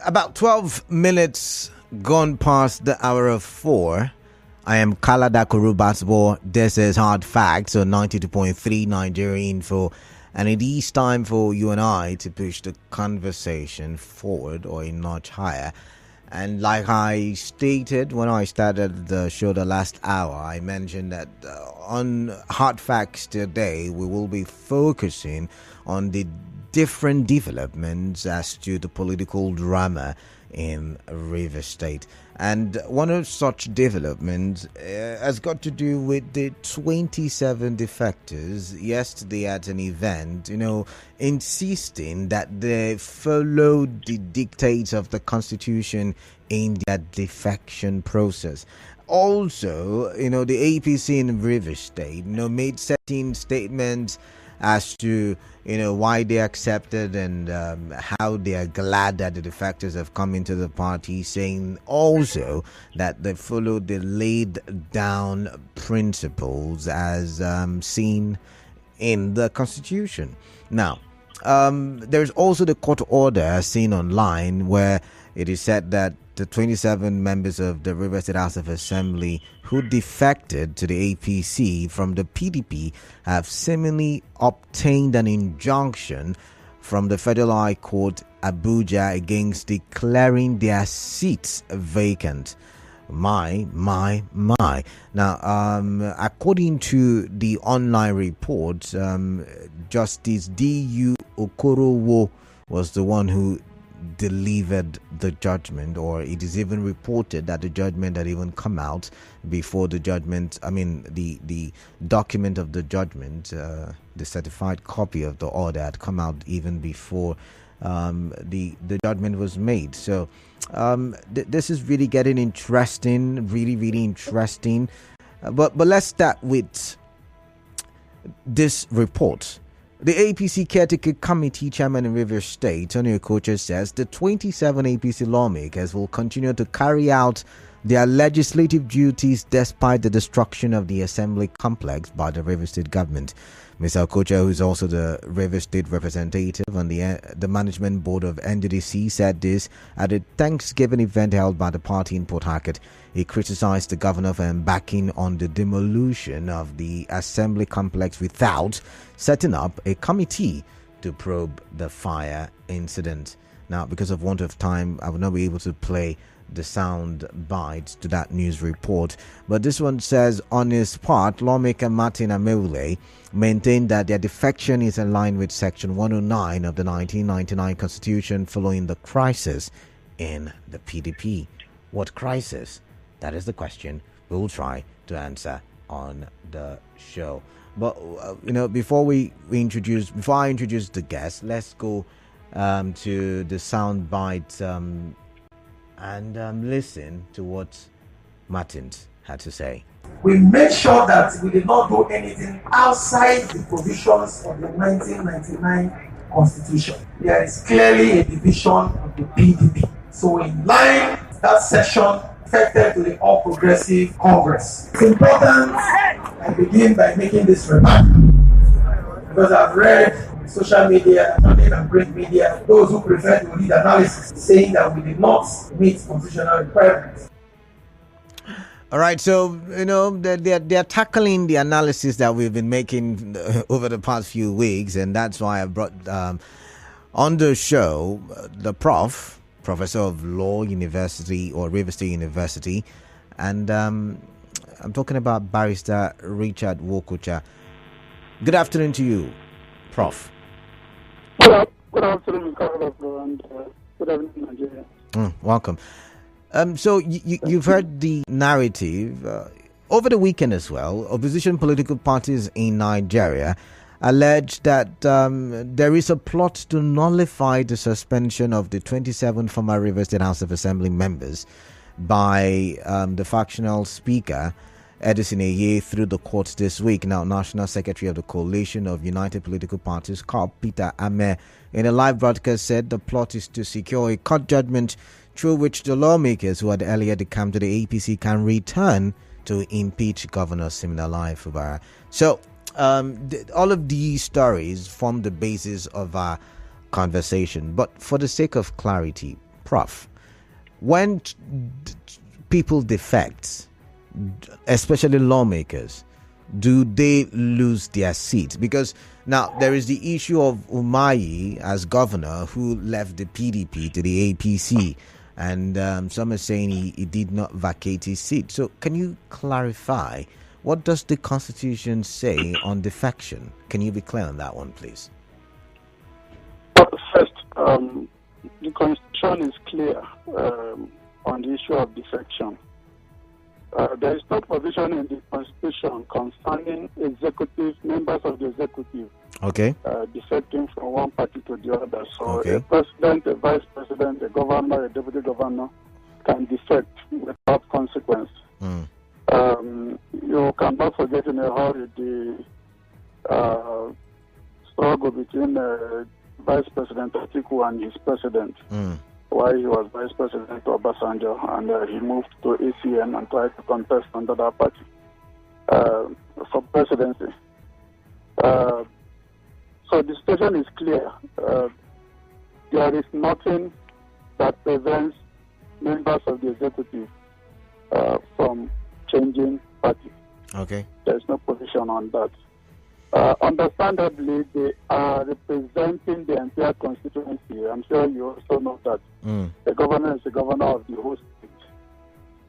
About 12 minutes gone past the hour of 4. I am Kalada Kurubasbo. This is Hard Facts on 92.3 Nigeria Info. And it is time for you and I to push the conversation forward or a notch higher. And like I stated when I started the show the last hour, I mentioned that on Hard Facts today, we will be focusing on the different developments as to the political drama in Rivers State. And one of such developments has got to do with the 27 defectors yesterday at an event, insisting that they followed the dictates of the Constitution in their defection process. Also, the APC in Rivers State, made certain statements as to why they accepted and how they are glad that the defectors have come into the party, saying also that they followed the laid down principles as seen in the Constitution. Now, there's also the court order seen online where it is said that the 27 members of the Rivers State House of Assembly who defected to the APC from the PDP have seemingly obtained an injunction from the Federal High Court Abuja against declaring their seats vacant. My. Now, according to the online report, Justice D.U. Okorowo was the one who delivered the judgment, or it is even reported that the judgment had even come out before the judgment, the document of the judgment, the certified copy of the order had come out even before the judgment was made. So this is really getting interesting, really interesting. But let's start with this report. The APC Caretaker Committee Chairman in Rivers State, Nwokocha, says the 27 APC lawmakers will continue to carry out their legislative duties despite the destruction of the assembly complex by the Rivers State government. Mr. Nwokocha, who is also the Rivers State representative on the management board of NDDC, said this at a Thanksgiving event held by the party in Port Harcourt. He criticized the governor for embarking on the demolition of the assembly complex without setting up a committee to probe the fire incident. Now, because of want of time, I will not be able to play the sound bites to that news report, but this one says, on his part, lawmaker Martin Amaewhule maintained that their defection is in line with section 109 of the 1999 constitution following the crisis in the PDP. What crisis? That is the question we'll try to answer on the show. But before I introduce the guest, let's go to the sound bite and listen to what Martins had to say. We made sure that we did not do anything outside the provisions of the 1999 Constitution. There is clearly a division of the PDP. So in line, that session affected to the All Progressive Congress. It's important I begin by making this remark because I've read social media, and print media, those who prefer to read analysis, saying that we did not meet constitutional requirements. All right, so they're tackling the analysis that we've been making over the past few weeks, and that's why I brought on the show the Prof, Professor of Law University or Rivers State University, and I'm talking about Barrister Ritchard Nwokocha. Good afternoon to you, Prof. Good afternoon, and good evening, Nigeria. Welcome. So you've heard the narrative over the weekend as well. Opposition political parties in Nigeria allege that there is a plot to nullify the suspension of the 27 former Rivers State House of Assembly members by the factional speaker Edison Eye through the courts this week. Now, National Secretary of the Coalition of United Political Parties, COP, Peter Ame, in a live broadcast said the plot is to secure a court judgment through which the lawmakers who had earlier decamped to the APC can return to impeach Governor Siminalayi Fubara. So, all of these stories form the basis of our conversation. But for the sake of clarity, Prof, when people defect, especially lawmakers, do they lose their seats? Because now there is the issue of Umahi as governor, who left the PDP to the APC, and some are saying he did not vacate his seat. So can you clarify, what does the Constitution say on defection? Can you be clear on that one, please? First, the Constitution is clear on the issue of defection. There is no provision in the Constitution concerning members of the executive defecting from one party to the other. So a president, a vice president, a governor, a deputy governor can defect without consequence. You cannot forget in a hurry the struggle between Vice President Atiku and his president. While he was Vice President Obasanjo, and he moved to ACN and tried to contest under that party for presidency. So the situation is clear. There is nothing that prevents members of the executive from changing party. There is no position on that. Understandably, they are representing the entire constituency. I'm sure you also know that the governor is the governor of the whole state,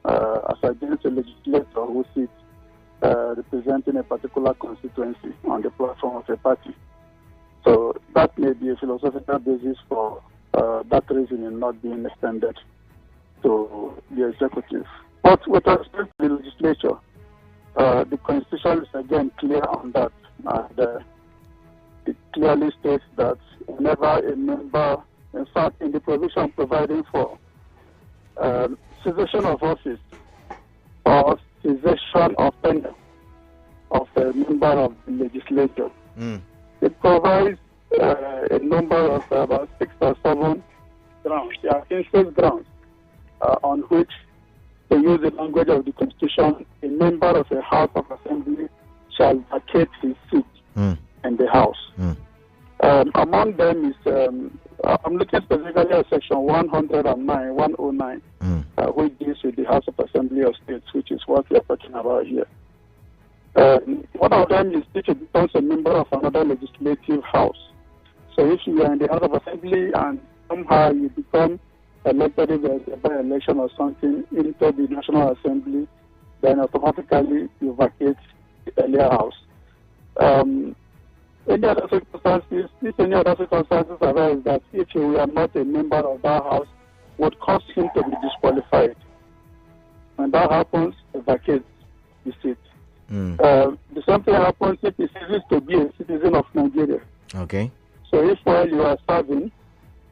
as against a legislator who sits representing a particular constituency on the platform of a party. So that may be a philosophical basis for that reasoning not being extended to the executive. But with respect to the legislature, the Constitution is again clear on that. And it clearly states that whenever a member, in fact, in the provision providing for cessation of office or cessation of tenure of a member of the legislature, it provides a number of about 6 or 7 grounds, instance grounds, on which, to use the language of the Constitution, a member of a House of Assembly shall vacate his seat in the House. Among them is, I'm looking specifically at Section 109, which deals with the House of Assembly of States, which is what we are talking about here. One of them is if it becomes a member of another legislative house. So if you are in the House of Assembly and somehow you become elected in a by-election or something into the National Assembly, then automatically you vacate the earlier house. Any other circumstances arise that if you were not a member of that house, would cause him to be disqualified. When that happens, he vacates the seat. The same thing happens if he ceases to be a citizen of Nigeria. So if while you are serving,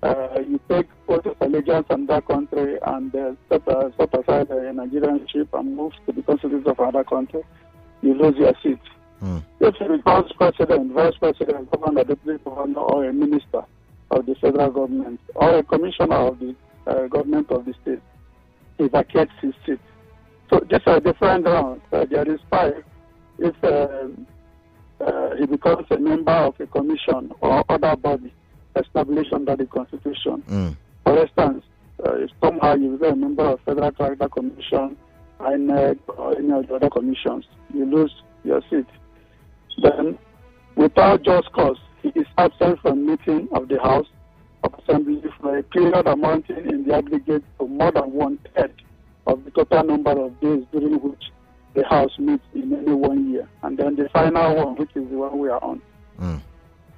you take oath of allegiance in that country and set aside a Nigerian ship and move to become citizens of another country, you lose your seat. If you become president, vice president, governor, deputy governor, or a minister of the federal government, or a commissioner of the government of the state, he vacates his seat. So these are different rounds. There is 5. If he becomes a member of a commission or other body established under the Constitution. For instance, if somehow you become a member of Federal Character Commission, INEC, or any of the other commissions, you lose your seat. Then, without just cause, he is absent from meeting of the House of Assembly for a period amounting in the aggregate to more than 1/3 of the total number of days during which the House meets in any 1 year. And then the final one, which is the one we are on.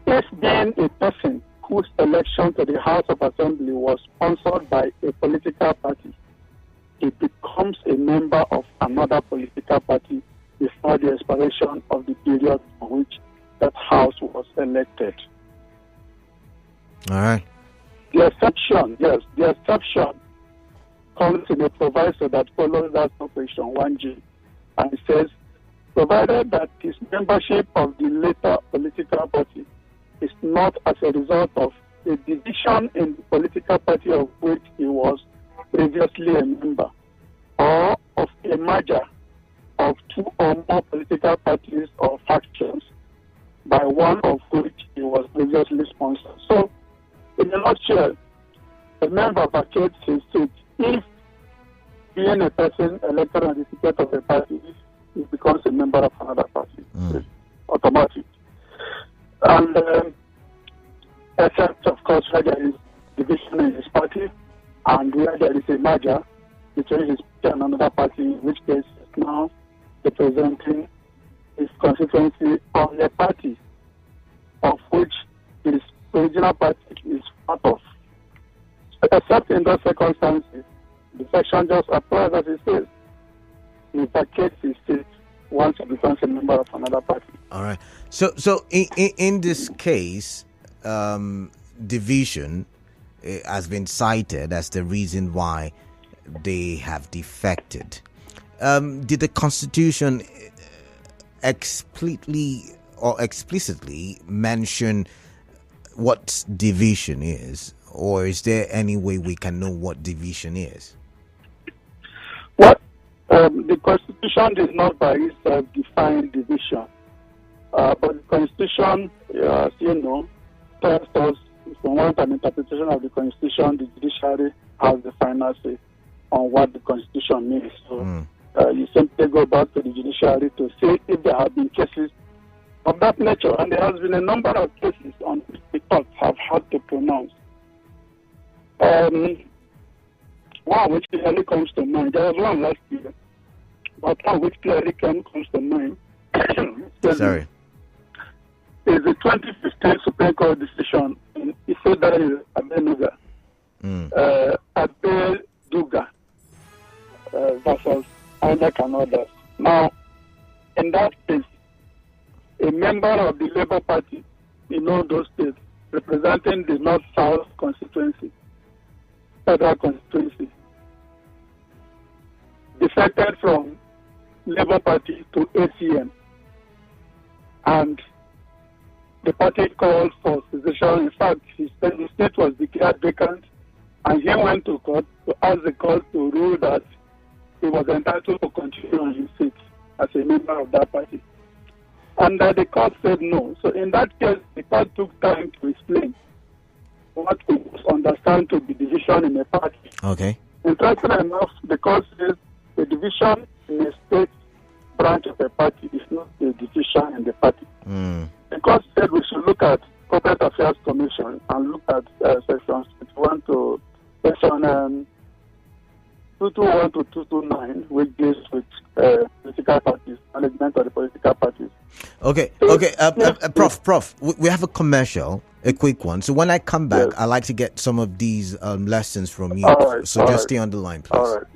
If then a person whose election to the House of Assembly was sponsored by a political party, he becomes a member of another political party before the expiration of the period for which that House was elected. All right. The exception comes in a proviso that follows that section 1G, and it says, provided that his membership of the later political party is not as a result of a division in the political party of which he was previously a member, or of a merger of 2 or more political parties or factions, by one of which he was previously sponsored. So, in a nutshell, a member vacates his seat if, being a person elected on the ticket of a party, he becomes a member of another party. It's automatic. And except, of course, where there is division in his party and where there is a merger between his party and another party, in which case now representing his constituency of the party of which his original party is part of. Except in those circumstances, defection just applies as it says. He vacates his seat once he becomes a member of another party. All right. So in this case, division has been cited as the reason why they have defected. Did the Constitution explicitly mention what division is, or is there any way we can know what division is? What the Constitution does not by itself define division, but the Constitution, as you know, tells us, from one an interpretation of the Constitution, the judiciary has the final say on what the Constitution means. So you simply go back to the judiciary to see if there have been cases of that nature, and there has been a number of cases on which the courts have had to pronounce. One which clearly comes to mind, there was one last year, but one which clearly comes to mind Sorry. is the 2015 Supreme Court decision in Ifedari Abenuga, Abeduga versus INEC and others. Now, in that case, a member of the Labour Party in all those states representing the North-South constituency, federal constituency, defected from Labour Party to ACM, and the party called for cessation. In fact, the state was declared vacant, and he went to court to ask the court to rule that he was entitled to continue on his seat as a member of that party. And the court said no. So in that case, the court took time to explain what we understand to be division in a party. Okay. Interestingly enough, the court says the division in a state branch of a party is not a division in the party. The court said we should look at Corporate Affairs Commission and look at sections 21 to section 221 to 229, which deals with political parties, management of the political parties. Okay. Prof, we have a commercial, a quick one. So when I come back, I'd like to get some of these lessons from you. Just stay on the line, please. All right.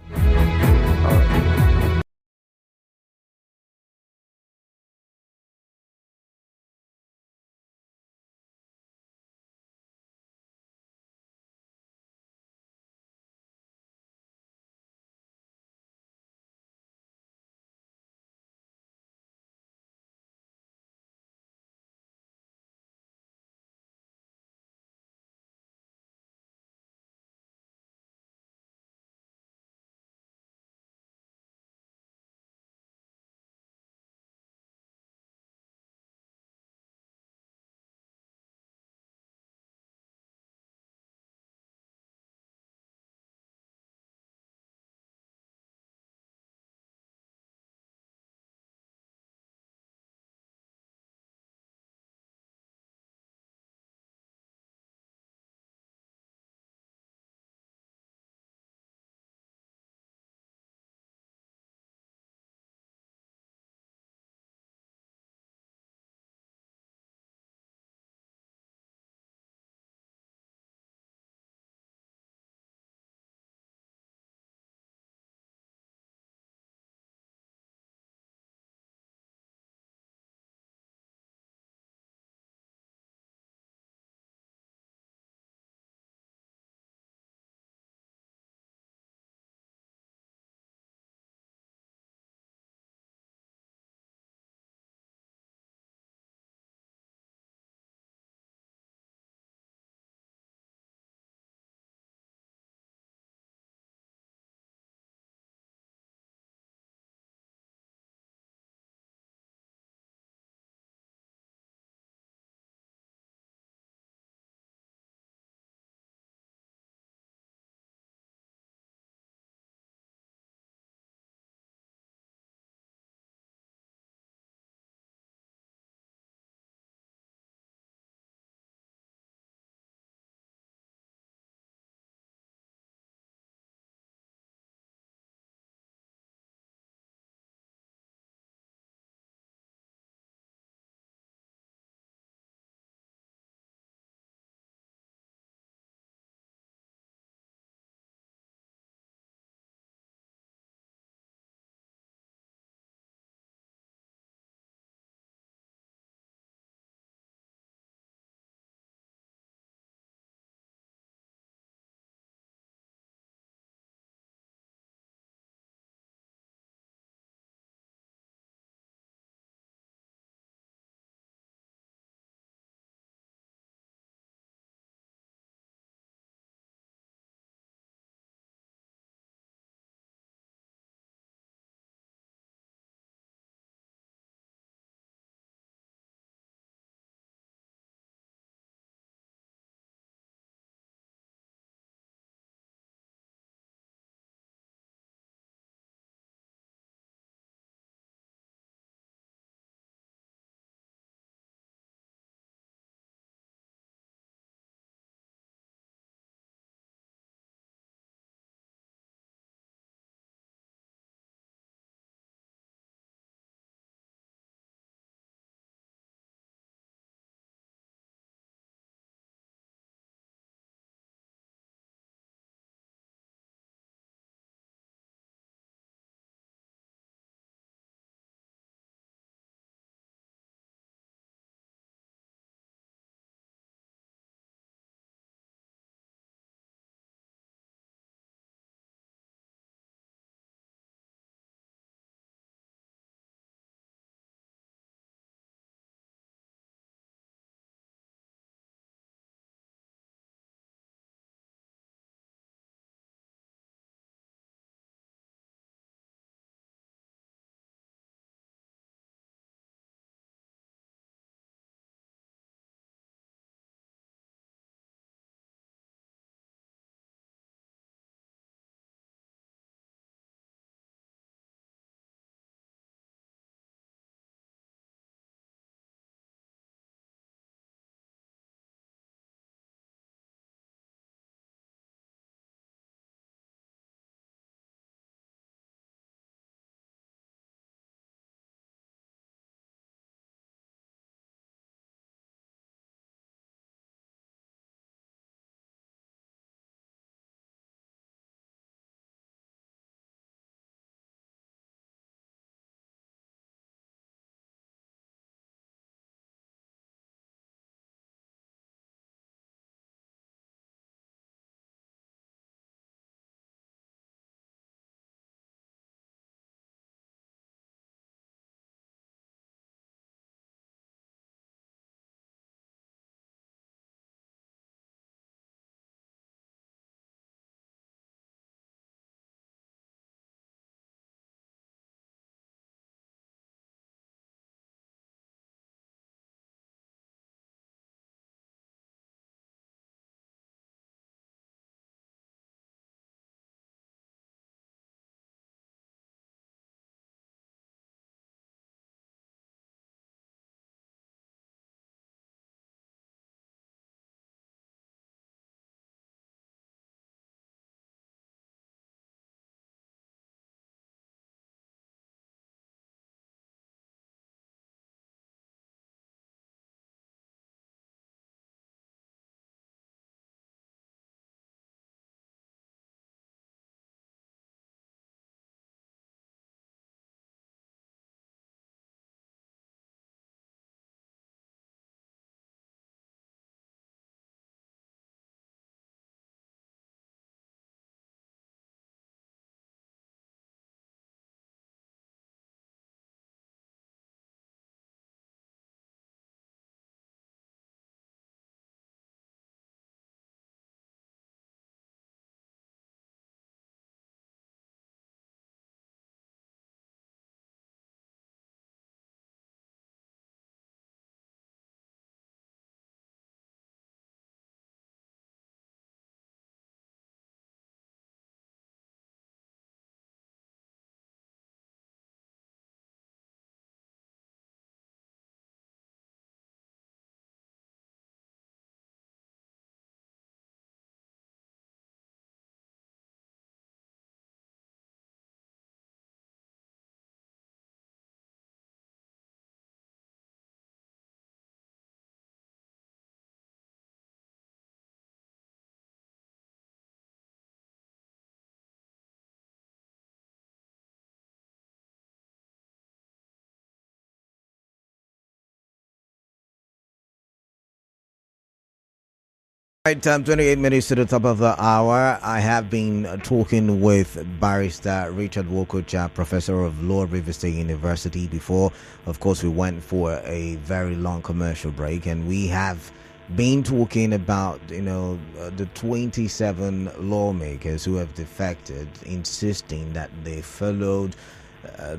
Right, 28 minutes to the top of the hour. I have been talking with Barrister Ritchard Nwokocha, Professor of Law at Rivers State University. Before, of course, we went for a very long commercial break, and we have been talking about, the 27 lawmakers who have defected, insisting that they followed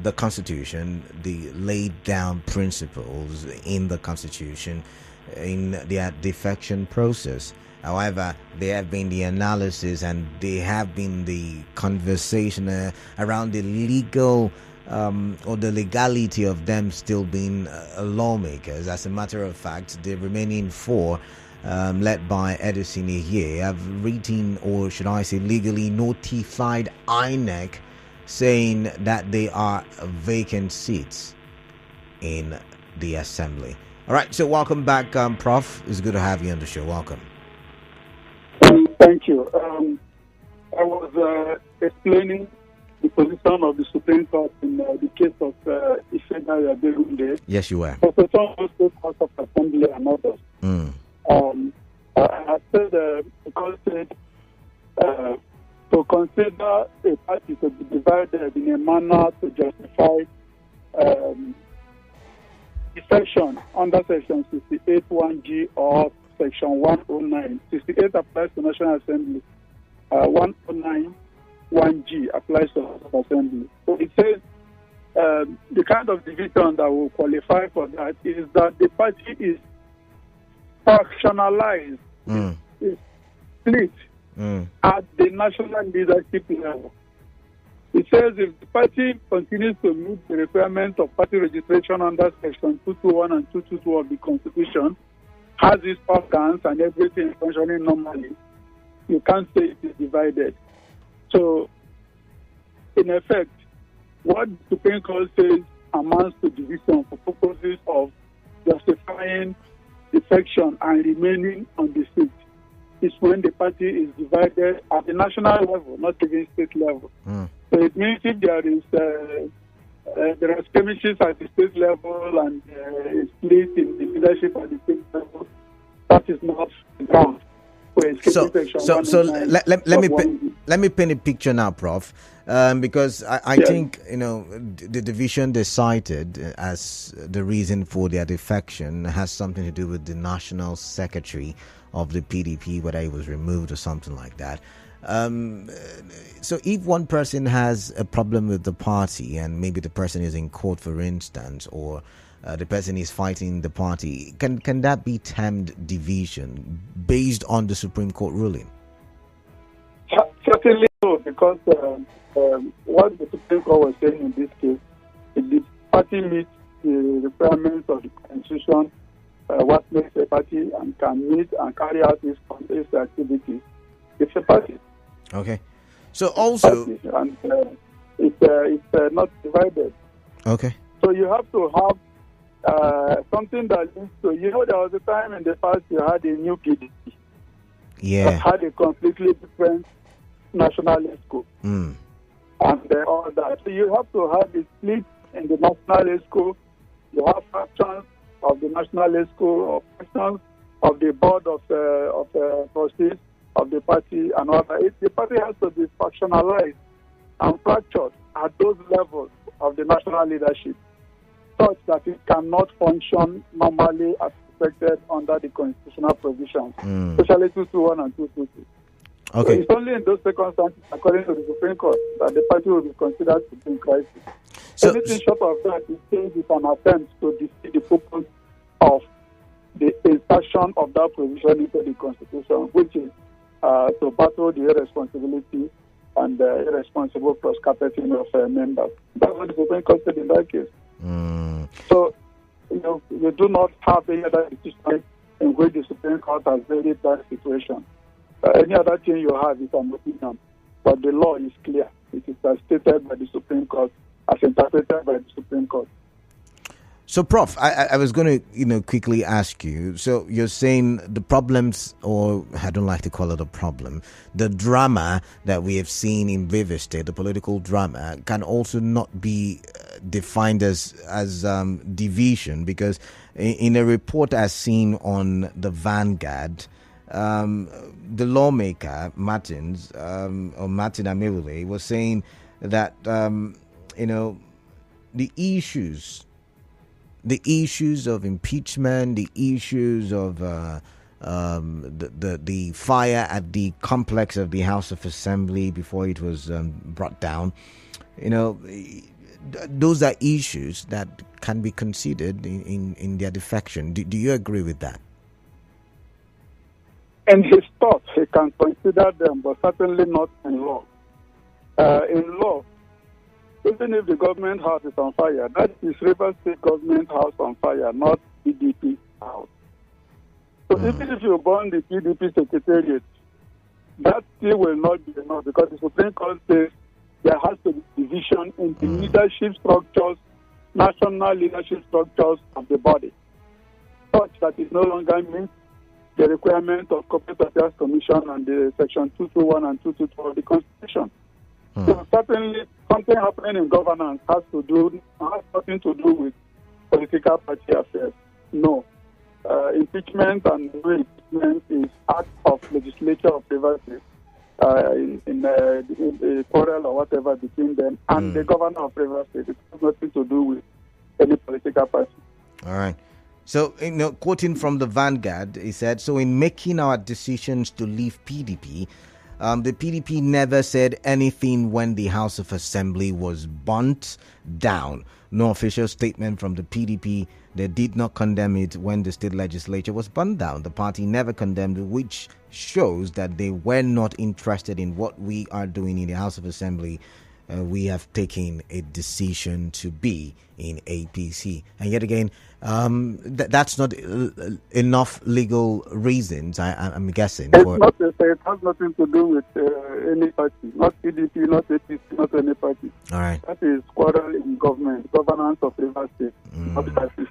the Constitution, the laid down principles in the Constitution in their defection process. However, there have been the analysis and there have been the conversation around the legal or the legality of them still being lawmakers. As a matter of fact, the remaining four, led by Edison here, have written, or should I say legally notified INEC, saying that they are vacant seats in the assembly. All right, so welcome back, Prof. It's good to have you on the show. Welcome. Thank you. I was explaining the position of the Supreme Court in the case of Ifeanyi Adegunde. Yes, you were. Professor of the House of Assembly and others. I said the court said to consider a party to be divided in a manner to justify defection under Section 68(1)G or Section 109. 68 applies to National Assembly. 109(1)G applies to House of Assembly. So it says the kind of division that will qualify for that is that the party is fractionalized, is split at the national leadership level. It says if the party continues to meet the requirements of party registration under Section 221 and 222 of the Constitution, has its organs and everything functioning normally, you can't say it is divided. So, in effect, what the Supreme Court says amounts to division for purposes of justifying defection and remaining on the seat. Is when the party is divided at the national level, not even state level. So it means if there are skirmishes at the state level and a split in the leadership at the state level, that is not ground. So let me paint a picture now, Prof. Because I think the division they cited as the reason for their defection has something to do with the national secretary of the PDP, whether he was removed or something like that. So if one person has a problem with the party and maybe the person is in court, for instance, or the person is fighting the party, can that be termed division based on the Supreme Court ruling? Certainly no, because what the Supreme Court was saying in this case, if the party meets the requirements of the Constitution, what makes a party and can meet and carry out its activities, it's a party. Okay. So also, and it's not divided. Okay. So you have to have something that leads to. There was a time in the past you had a new PDP. Yeah. That had a completely different national scope. And all that. So you have to have a split in the national scope. You have factions of the national school, or factions of the board of trustees of the party and all that. The party has to be factionalized and fractured at those levels of the national leadership, such that it cannot function normally as expected under the constitutional provisions, especially 221 and 222. Okay. So it's only in those circumstances, according to the Supreme Court, that the party will be considered to be in crisis. So, anything short of that is saying it's an attempt to defeat the purpose of the insertion of that provision into the Constitution, which is to battle the irresponsibility and irresponsible cross-carpeting of members. That's what the Supreme Court said in that case. So, you do not have any other decision in which the Supreme Court has varied that situation. Any other thing you have is an opinion, but the law is clear. It is as stated by the Supreme Court, as interpreted by the Supreme Court. So, Prof, I was going to, quickly ask you. So, you're saying the problems, or I don't like to call it a problem, the drama that we have seen in Rivers State, the political drama, can also not be defined as division, because in a report as seen on the Vanguard, the lawmaker Martin Amaewhule was saying that the issues of impeachment, the issues of the fire at the complex of the House of Assembly before it was brought down, those are issues that can be considered in their defection. Do you agree with that? In his thoughts, he can consider them, but certainly not in law. In law, even if the government house is on fire, that is Rivers State government house on fire, not PDP house. So even if you burn the PDP secretariat, that still will not be enough, because the Supreme Court says there has to be division in the leadership structures, national leadership structures of the body, such that it no longer meets the requirement of Corporate Affairs Commission and the Section 221 and 222 of the Constitution. So certainly something happening in governance has nothing to do with political party affairs. No. Impeachment and no-impeachment is act of legislature of Rivers State in a quarrel or whatever between them and the governor of Rivers State. It has nothing to do with any political party. All right. So, quoting from the Vanguard, he said, so in making our decisions to leave PDP, the PDP never said anything when the House of Assembly was burnt down. No official statement from the PDP. They did not condemn it when the state legislature was burnt down. The party never condemned it, which shows that they were not interested in what we are doing in the House of Assembly. We have taken a decision to be in APC. And yet again, that's not enough legal reasons, I'm guessing. It has nothing to do with any party, not PDP, not APC, not any party. All right. That is quarrel in governance of Rivers State, not party.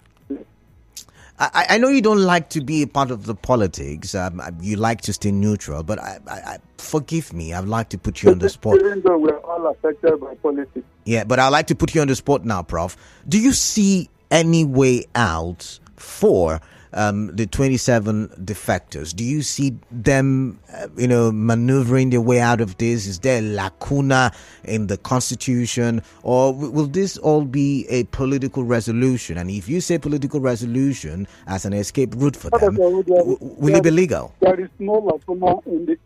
I know you don't like to be a part of the politics. You like to stay neutral, but I forgive me. I'd like to put you on the spot. Even though we're all affected by politics. Yeah, but I'd like to put you on the spot now, Prof. Do you see any way out for the 27 defectors? Do you see them, maneuvering their way out of this? Is there a lacuna in the Constitution, or will this all be a political resolution? And if you say political resolution as an escape route for them, will it be legal? There is no lacuna in the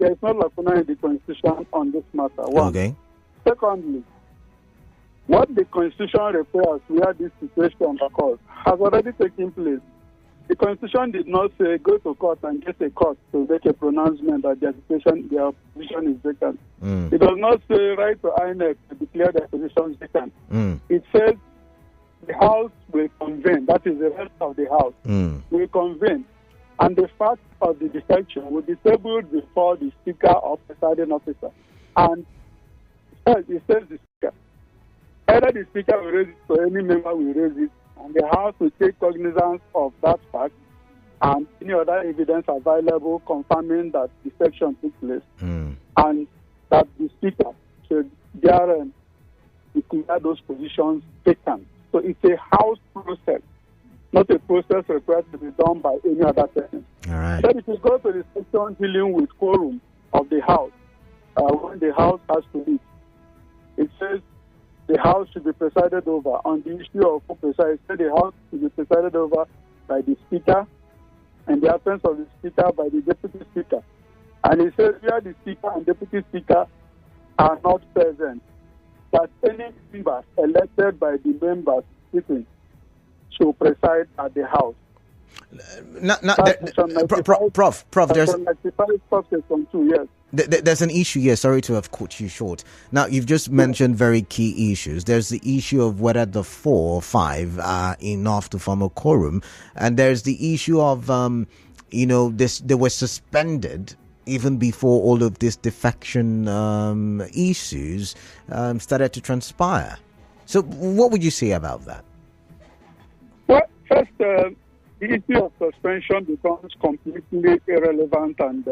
Constitution on this matter. One. Okay. Secondly, what the Constitution requires where this situation occurs has already taken place. The Constitution did not say go to court and get a court to make a pronouncement that their position is vacant. It does not say write to INEC to declare their position vacant. It says the House will convene, that is the rest of the House, will convene, and the fact of the defection will be tabled before the Speaker or presiding officer. And it says the Speaker. Either the Speaker will raise it or any member will raise it, and the House will take cognizance of that fact and any other evidence available confirming that defection took place, and that the Speaker should therein declare those positions vacant. So it's a House process, not a process required to be done by any other person. All right. Then if you go to the section dealing with quorum of the House, when the House has to meet, it says the House should be presided over on the issue of who presides. The House should be presided over by the Speaker, and the absence of the Speaker by the Deputy Speaker. And it says where the Speaker and Deputy Speaker are not present, that any member elected by the members sitting should preside at the House. Prof, there's There's an issue here. Sorry to have cut you short. Now, you've just mentioned very key issues. There's the issue of whether the 4 or 5 are enough to form a quorum, and there's the issue of they were suspended even before all of this defection issues started to transpire. So, what would you say about that? Well, first, the issue of suspension becomes completely irrelevant and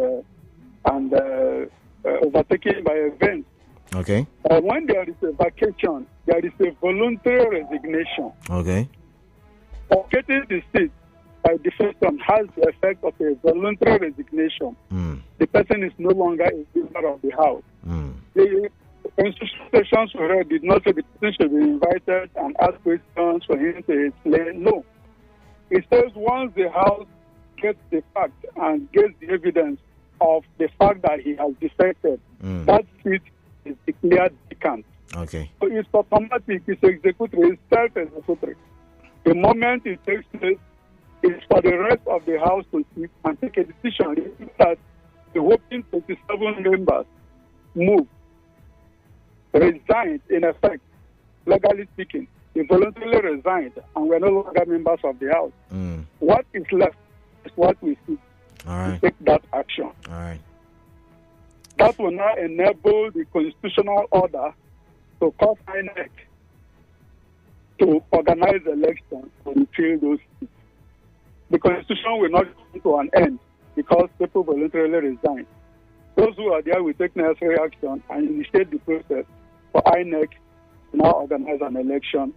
overtaken by events. Okay. When there is a vacation, there is a voluntary resignation. Okay. Vacating the seat by defection has the effect of a voluntary resignation. The person is no longer a member of the House. The constitutions we read did not say the person should be invited and ask questions for him to explain. No. It says once the House gets the fact and gets the evidence of the fact that he has defected, that seat is declared vacant. Okay. So it's automatic, it's executory, it's self-executory. The moment it takes place, it's for the rest of the House to sit and take a decision that the whopping 27 members move, resigned in effect, legally speaking. They voluntarily resigned and we're no longer members of the House. What is left is what we see. All right. To take that action. All right. That will now enable the constitutional order to cause INEC to organize elections to refill those seats. The constitution will not come to an end because people voluntarily resign. Those who are there will take necessary action and initiate the process for INEC to now organize an election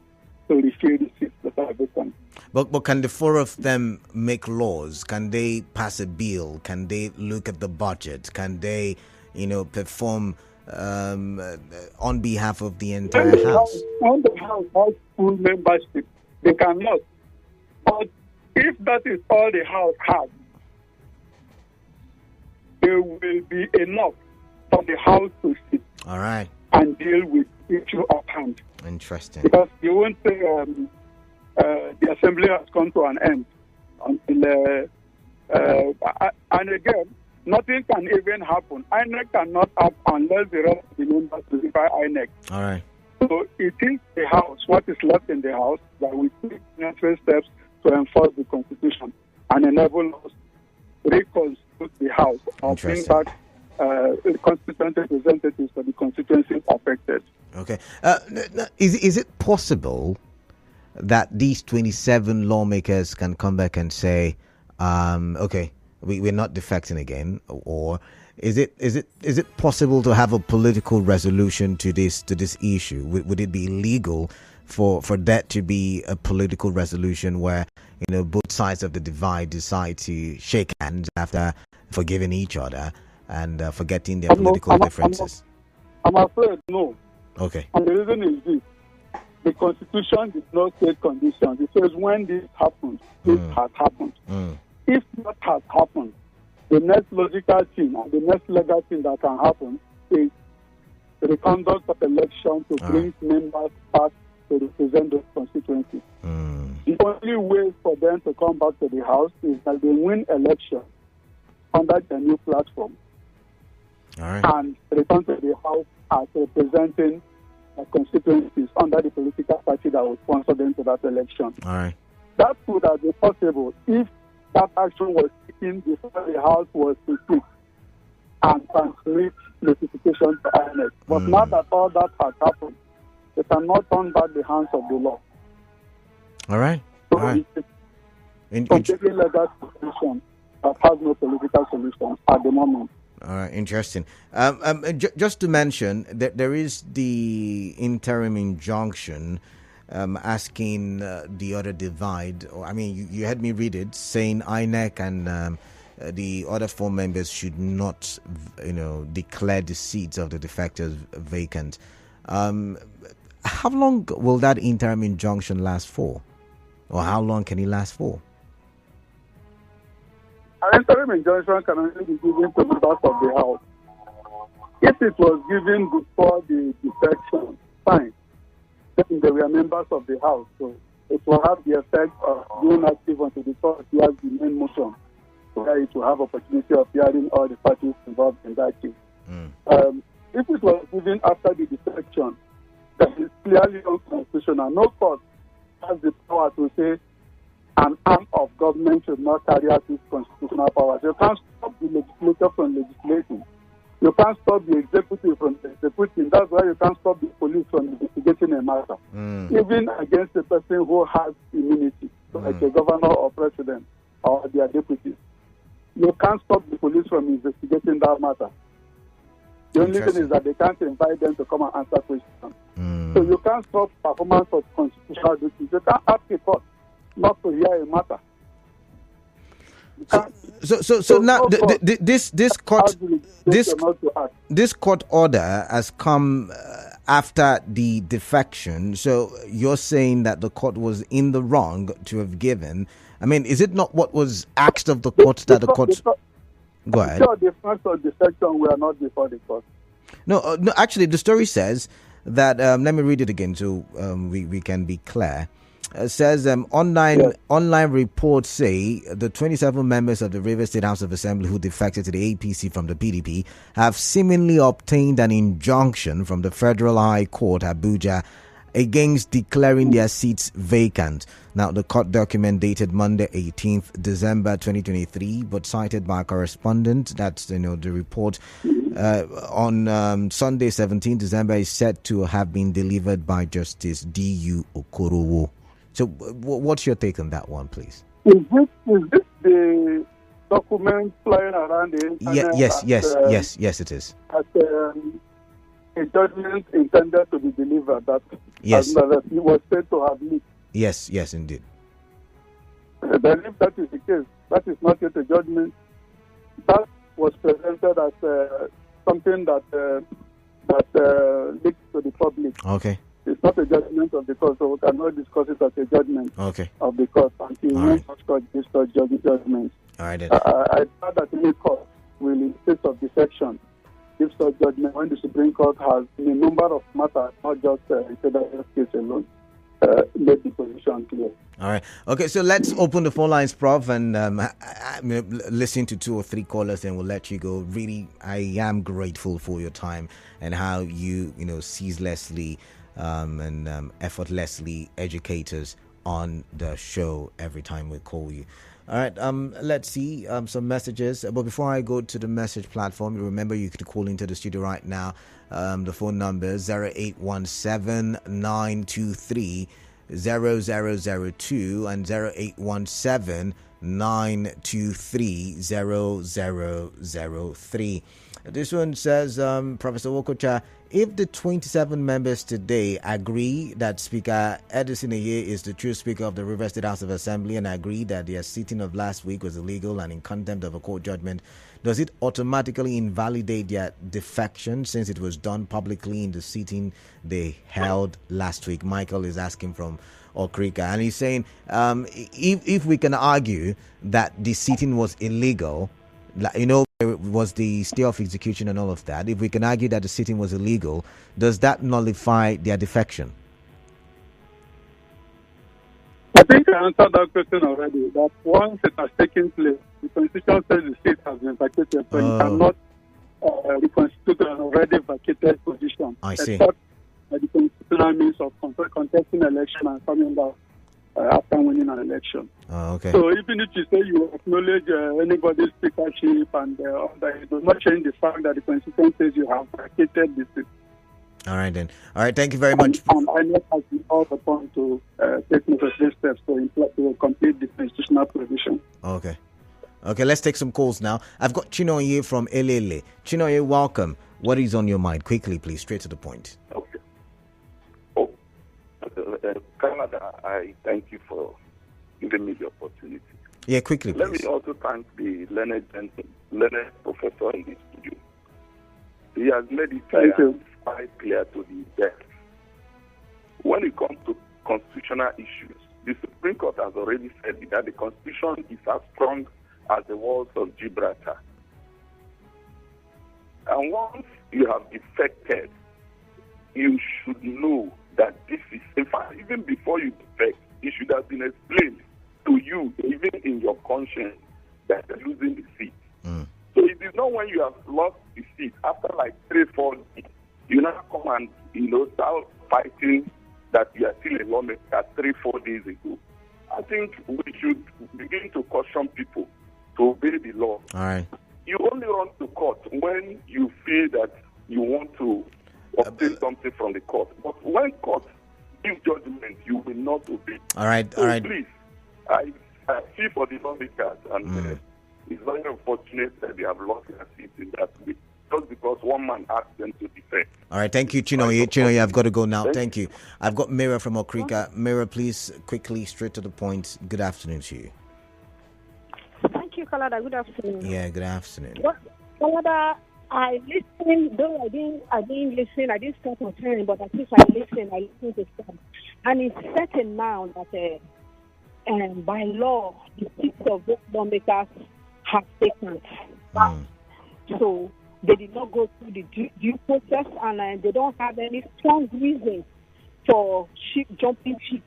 to refill the seats that are vacant. But can the four of them make laws? Can they pass a bill? Can they look at the budget? Can they, perform on behalf of the entire House? When the House has full membership, they cannot. But if that is all the House has, there will be enough for the House to sit. All right. And deal with issue at hand. Interesting. Because you won't say the assembly has come to an end until and again, nothing can even happen. INEC cannot act unless the rest of the members notify INEC. All right. So it is the House, what is left in the House, that we take necessary steps to enforce the Constitution and enable us to reconstitute the House or bring back constituent representatives for the constituencies affected. Okay. Is it possible that these 27 lawmakers can come back and say, okay, we're not defecting again, or is it possible to have a political resolution to this issue? Would it be legal for that to be a political resolution where both sides of the divide decide to shake hands after forgiving each other and forgetting their political differences? I'm afraid no. Okay. And the reason is this: the Constitution did not state conditions. It says when this happens, this has happened. If that has happened, the next logical thing and the next legal thing that can happen is the conduct of election to bring members back to represent those constituencies. The only way for them to come back to the House is that they win election under the new platform. All right. And return to the House as representing constituencies under the political party that will sponsor them to that election. All right. That would have been possible if that action was taken before the House was to speak and transmit notification to INEC. But now that all that has happened, they cannot turn back the hands of the law. All right. So all right. It's completely legal solution that has no political solution at the moment. All right, interesting. Just to mention that there is the interim injunction asking the other divide. You had me read it, saying INEC and the other four members should not, declare the seats of the defectors vacant. How long will that interim injunction last for, or how long can it last for? An interim injunction can only be given to members of the House. If it was given before the defection, fine. Then they were members of the House, so it will have the effect of being active until the court hears the main motion, where it will have opportunity of hearing all the parties involved in that case. If it was given after the defection, that is clearly unconstitutional. No court has the power to say an arm of government should not carry out its constitutional powers. You can't stop the legislature from legislating. You can't stop the executive from executing. That's why you can't stop the police from investigating a matter. Even against a person who has immunity, like a governor or president or their deputies. You can't stop the police from investigating that matter. The only thing is that they can't invite them to come and answer questions. So you can't stop performance of constitutional duties. You can't ask a court not to hear a matter. So now this court order has come after the defection. So you're saying that the court was in the wrong to have given. I mean, is it not what was asked of the court that the court? Go ahead. The first of defection were not before the court. No, actually, the story says that. Let me read it again so we can be clear. It says online reports say the 27 members of the Rivers State House of Assembly who defected to the APC from the PDP have seemingly obtained an injunction from the Federal High Court, Abuja, against declaring their seats vacant. Now, the court document dated Monday, 18th December 2023, but cited by a correspondent, that's the report on Sunday, 17th December, is said to have been delivered by Justice D.U. Okorowo. So, what's your take on that one, please? Is this the document flying around the internet? Yes, it is. As a judgment intended to be delivered that that he was said to have leaked. Yes, indeed. Then if that is the case, that is not yet a judgment. That was presented as something that leaked to the public. Okay. It's not a judgment of the court, so we cannot discuss it as a judgment of the court until when such court gives such judgment. All right, then. I thought that any court will, in case of defection, give such judgment when the Supreme Court has, in a number of matters, not just a federal case alone, made the position clear. All right. Okay, so let's open the phone lines, Prof, and listen to 2 or 3 callers, and we'll let you go. Really, I am grateful for your time and how you ceaselessly and effortlessly educate us on the show every time we call you. All right, let's see some messages. But before I go to the message platform, remember you could call into the studio right now. The phone number is 0817 923 0002 and 0817 923 0003. This one says, Professor Nwokocha, if the 27 members today agree that Speaker Edison Eye is the true Speaker of the Rivers State House of Assembly and agree that their sitting of last week was illegal and in contempt of a court judgment, does it automatically invalidate their defection since it was done publicly in the sitting they held last week? Michael is asking from Okrika, and he's saying if we can argue that the sitting was illegal, there was the stay of execution and all of that. If we can argue that the sitting was illegal, does that nullify their defection? I think I answered that question already. That once it has taken place, the Constitution says the seat has been vacated, so you cannot reconstitute an already vacated position. I see. Except the constitutional means of contesting election and coming back after winning an election. Okay. So even if you say you acknowledge anybody's speakership and all that, it does not change the fact that the Constitution says you have vacated the seat. All right, then. All right, thank you very much. And I know has been called upon to take necessary steps to complete the constitutional provision. Okay, let's take some calls now. I've got Chinoye from Elele. Chinoye, welcome. What is on your mind? Quickly, please, straight to the point. Okay. Canada, I thank you for giving me the opportunity. Yeah, quickly, please. Let me also thank the learned professor in the studio. He has made it quite clear to the deck. When it comes to constitutional issues, the Supreme Court has already said that the Constitution is as strong as the walls of Gibraltar. And once you have defected, you should know that this is, in fact, even before you defect, it should have been explained to you, even in your conscience, that you're losing the seat. So it is not when you have lost the seat, after like 3-4 days, you now come and, start fighting that you are still a lawmaker 3-4 days ago. I think we should begin to caution people to obey the law. All right. You only run to court when you feel that you want to obtain something from the court. But when court gives judgment, you will not obey. All right. Please, I feel for the lawmakers, and it's very unfortunate that they have lost their seats in that way, just because one man asked them to defend. All right, thank you, Chinoye. Chinoye, I've got to go now. Thank you. I've got Mira from Okrika. Mira, please, quickly, straight to the point. Good afternoon to you. Thank you, Kalada. Good afternoon. Yeah, good afternoon. What, Kalada, I listened, though I didn't listen. I didn't start on time, but at least I listened to some. And it's certain now that by law, the seats of those lawmakers have taken. So they did not go through the due process, and they don't have any strong reason for jumping ship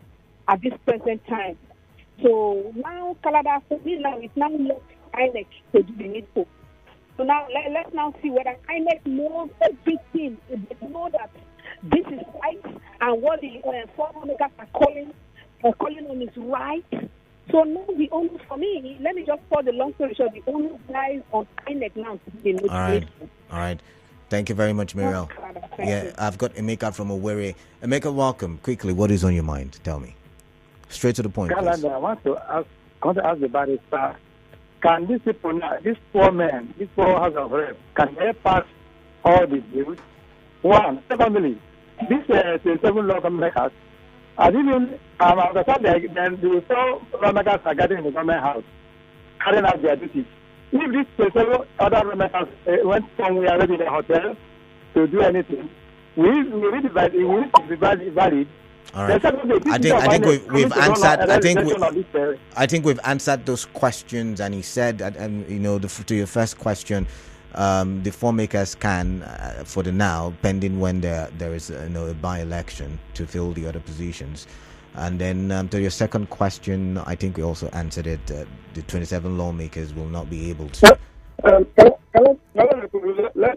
at this present time. So now, Canada, for me now, it's now left INEC to do the needful. So now, let's now see whether INEC knows everything. If they know that this is right, and what the foreign makers are calling on is right. So now the only, for me, let me just put the long story short, the only guys on INEC now to do the needful. All right. Thank you very much, Muriel. I've got Emeka from Owerri. Emeka, welcome. Quickly, what is on your mind? Tell me. Straight to the point, please. I want to ask the barrister, can these people now, these poor men, these poor House of Rep, can they pass all the bills? One. Secondly, these 27 local makers, I understand that the 4 lawmakers are getting in the government house, carrying out their duties. If these 27 other lawmakers went somewhere already in a hotel to do anything, will it be valid? All right. I think we've answered. I think we've answered those questions. And he said, to your first question, the 4 makers can, for the now, pending when there is a by-election to fill the other positions. And then to your second question, I think we also answered it. The 27 lawmakers will not be able to. Let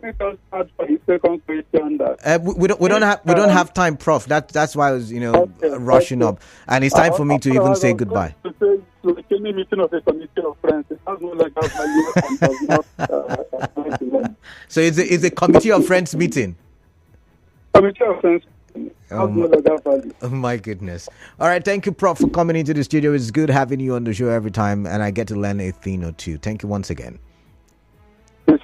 me just add for the second question. We don't have time, Prof. That's why I was rushing up, and it's time for me to even say goodbye. Meeting of a committee of friends. It has no So it's a committee of friends meeting. Committee of friends. Oh my goodness. All right, thank you, Prof, for coming into the studio. It's good having you on the show every time, and I get to learn a thing or two. Thank you once again. All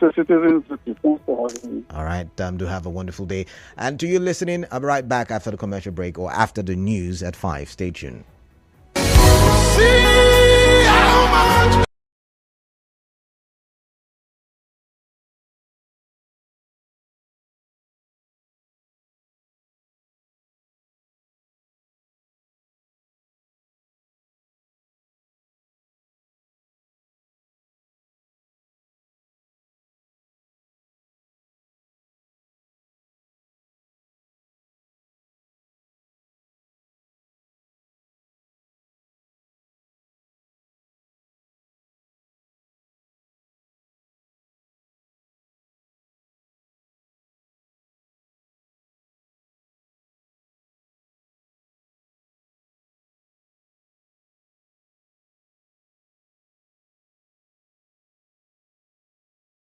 right, do have a wonderful day. And to you listening, I'll be right back after the commercial break or after the news at 5. Stay tuned. See how much